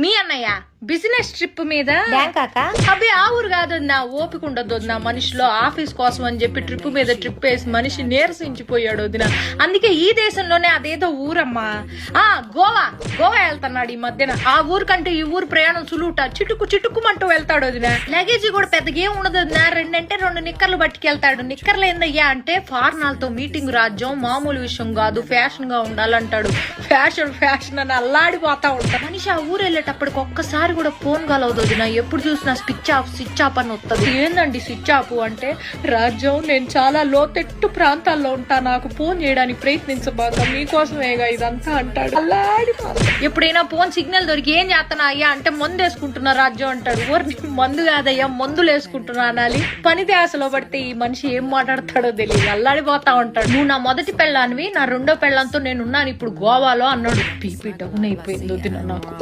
మీ అన్నయ్య business trip మీద బ్యాంకాక అబ్బే ఆ ఊరు కాదు నా ఓపిక ఉండదు వదిన మనిషిలో ఆఫీస్ కోసం అని చెప్పి ట్రిప్ మీద ట్రిప్ వేసి మనిషి నీరసించిపోయాడు వదిన. అందుకే ఈ దేశంలోనే అదేదో ఊరమ్మా గోవా వెళ్తున్నాడు ఈ మధ్యన. ఆ ఊరు కంటే ఈ ఊరు ప్రయాణం సులువుట చిటుక్కుమంటూ వెళ్తాడు వదిన. లగేజీ కూడా పెద్దగా ఏం ఉండదు వదిన. రెండు నిక్కర్లు పట్టుకెళ్తాడు. నిక్కర్లు ఏందయ్యా అంటే ఫార్నాలతో మీటింగ్ రాజ్యం మామూలు విషయం కాదు, ఫ్యాషన్ గా ఉండాలంటాడు. ఫ్యాషన్ అని అల్లాడిపోతా ఉంటాడు మనిషి. ఆ ఊరు వెళ్ళేటప్పటికి ఒక్కసారి కూడా ఫోన్ కలవదు వదిన. ఎప్పుడు చూసినా స్విచ్ ఆఫ్ అని వస్తుంది. ఏందండి స్విచ్ ఆఫ్ అంటే? రాజ్యం నేను చాలా లోతెట్టు ప్రాంతాల్లో ఉంటా, నాకు ఫోన్ చేయడానికి ప్రయత్నించబాక, మీకోసమేగా ఇదంతా అంటాడు. ఎప్పుడైనా ఫోన్ సిగ్నల్ దొరికి ఏం చేస్తున్నా అయ్యా అంటే మందు వేసుకుంటున్నా రాజ్యం అంటాడు. ఊరిని మందు కాదయ్యా మందులు వేసుకుంటున్నా అనాలి. పని ధ్యాసలో పడితే ఈ మనిషి ఏం మాట్లాడతాడో తెలియదు, అల్లాడిపోతా ఉంటాడు. నువ్వు నా మొదటి పెళ్ళానివి, నా రెండో పెళ్ళంతో నేనున్నాను ఇప్పుడు గోవాలో అన్నాడు. బీపీ డౌన్ అయిపోయింది వదిన నాకు.